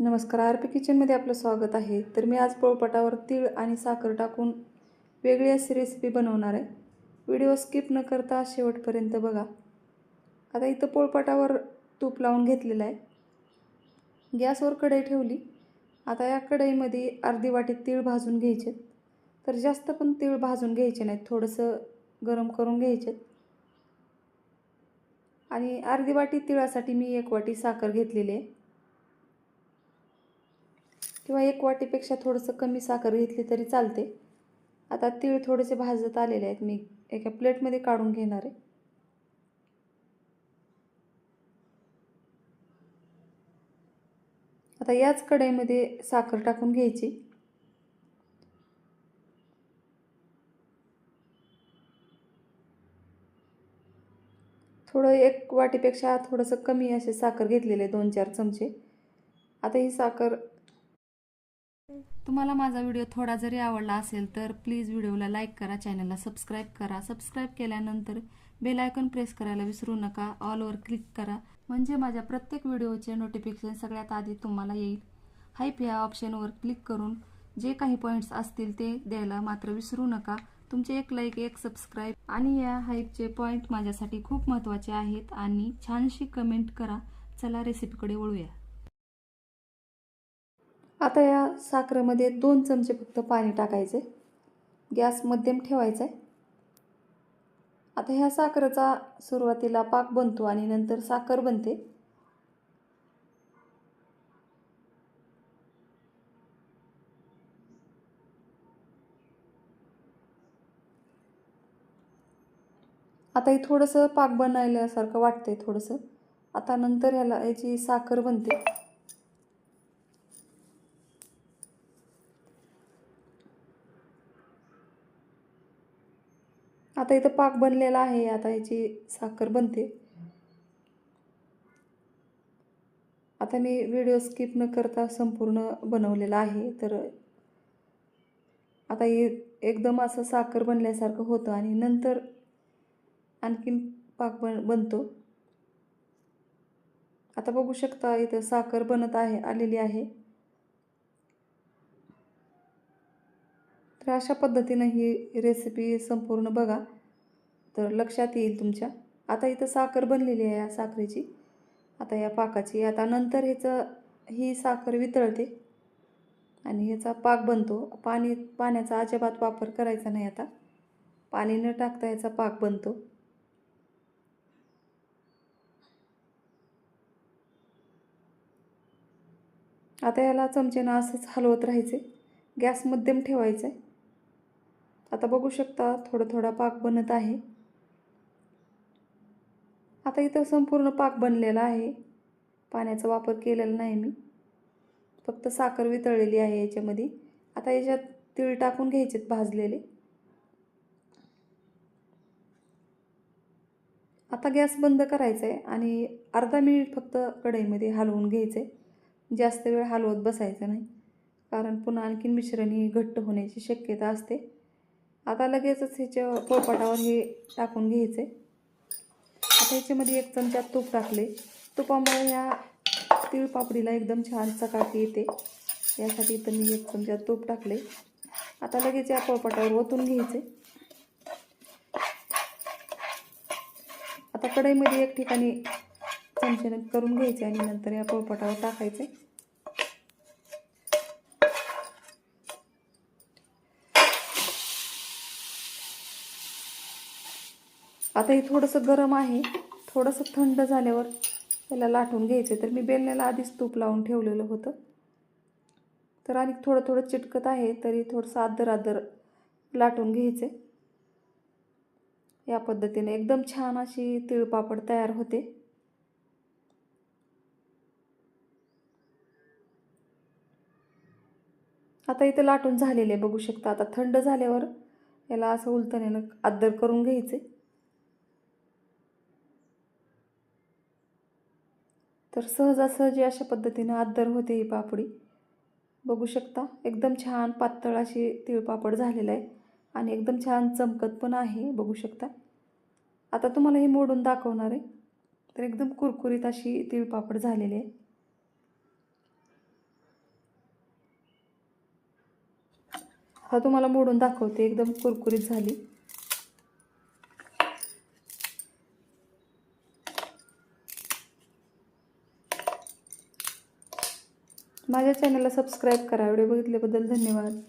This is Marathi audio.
नमस्कार, आर पी किचनमध्ये आपलं स्वागत आहे. तर मी आज पोळपाटावर तीळ आणि साखर टाकून वेगळी अशी रेसिपी बनवणार आहे. व्हिडिओ स्किप न करता शेवटपर्यंत बघा. आता इथं पोळपाटावर तूप लावून घेतलेलं आहे. गॅसवर कढई ठेवली. आता या कढईमध्ये अर्धी वाटी तीळ भाजून घ्यायचे. तर जास्त पण तीळ भाजून घ्यायचे नाहीत, थोडंसं गरम करून घ्यायचे. आणि अर्धी वाटी तिळासाठी मी 1 वाटी साखर घेतलेली आहे, किंवा 1 वाटीपेक्षा थोडंसं कमी साखर घेतली तरी चालते. आता तीळ थोडेसे भाजत आलेले आहेत, मी एका प्लेटमध्ये काढून घेणार आहे. आता याच कढईमध्ये साखर टाकून घ्यायची. थोडं 1 वाटीपेक्षा थोडंसं कमी असे साखर घेतलेले 2-4 चमचे. आता ही साखर, तुम्हाला माझा व्हिडिओ थोडा जरी आवडला असेल तर प्लीज व्हिडिओला लाईक करा, चॅनलला सबस्क्राईब करा. सबस्क्राईब केल्यानंतर बेल आयकॉन प्रेस करायला विसरू नका. ऑलवर क्लिक करा, म्हणजे माझ्या प्रत्येक व्हिडिओचे नोटिफिकेशन सगळ्यात आधी तुम्हाला येईल. हाईप या ऑप्शनवर क्लिक करून जे काही पॉईंट्स असतील ते द्यायला मात्र विसरू नका. तुमचे 1 लाईक 1 सबस्क्राईब आणि या हाईपचे पॉईंट माझ्यासाठी खूप महत्त्वाचे आहेत. आणि छानशी कमेंट करा. चला रेसिपीकडे वळूया. आता या साखरेमध्ये 2 चमचे फक्त पाणी टाकायचे. गॅस मध्यम ठेवायचा आहे. आता ह्या साखरेचा सुरुवातीला पाक बनतो आणि नंतर साखर बनते. आता हे थोडंसं पाक बनायल्यासारखं वाटतंय थोडंसं. आता नंतर याची साखर बनते. आता इथं पाक बनलेला आहे. आता याची साखर बनते. आता मी व्हिडिओ स्किप न करता संपूर्ण बनवलेला आहे. तर आता हे एकदम असं साखर बनल्यासारखं होतं आणि नंतर आणखीन पाक बनतो. आता बघू शकता इथं साखर बनत आलेली आहे. तर अशा पद्धतीनं ही रेसिपी संपूर्ण बघा तर लक्षात येईल तुमच्या. आता इथं साखर बनलेली आहे या साखरेची, आता या पाकाची. आता नंतर ही साखर वितळते आणि ह्याचा पाक बनतो. पाण्याचा अजिबात वापर करायचा नाही. आता पाणी न टाकता याचा पाक बनतो. आता याला चमच्यानं असंच हलवत राहायचे. गॅस मध्यम ठेवायचा आहे. आता बघू शकता थोडा थोडा पाक बनत आहे. आता इथं संपूर्ण पाक बनलेला आहे. पाण्याचा वापर केलेला नाही मी, फक्त साखर वितळलेली आहे याच्यामध्ये. आता याच्यात तीळ टाकून घ्यायचेत भाजलेले. आता गॅस बंद करायचा आहे आणि अर्धा मिनिट फक्त कढईमध्ये हलवून घ्यायचं आहे. जास्त वेळ हलवत बसायचं नाही, कारण पुन्हा आणखीन मिश्रण ही घट्ट होण्याची शक्यता असते. आता लगेचच ह्याच्या पोळपाटावर हे टाकून घ्यायचं आहे. आता ह्याच्यामध्ये 1 चमचा तूप टाकले. तुपामुळे ह्या तीळ पापडीला एकदम छान चकाकी येते, यासाठी इथं मी 1 चमचा तूप टाकले. आता लगेच या पोळपाटावर ओतून घ्यायचे. आता कढईमध्ये 1 ठिकाणी चमच्याने करून घ्यायचे आणि नंतर या पोळपाटावर टाकायचे. आता हे थोडंसं गरम आहे. थोडंसं थंड झाल्यावर त्याला लाटून घ्यायचं. तर मी बेलण्याला आधीच तूप लावून ठेवलेलं होतं, तर आणि थोडं थोडं चिटकत आहे, तरी थोडंसं आदर लाटून घ्यायचे. या पद्धतीने एकदम छान अशी तिळपापड तयार होते. आता इथं लाटून झालेले बघू शकता. आता थंड झाल्यावर याला असं उलटण्यानं आदर करून घ्यायचे. तर सहजासहजी अशा पद्धतीनं आदर होते ही पापडी. बघू शकता एकदम छान पातळ अशी तिळपापड झालेलं आहे आणि एकदम छान चमकत पण आहे, बघू शकता. आता तुम्हाला हे मोडून दाखवणार आहे. तर एकदम कुरकुरीत अशी तिळपापड झालेली आहे. आता तुम्हाला मोडून दाखवते, एकदम कुरकुरीत झाली. माझ्या चॅनलला सबस्क्राईब करा. व्हिडिओ बघितल्याबद्दल धन्यवाद.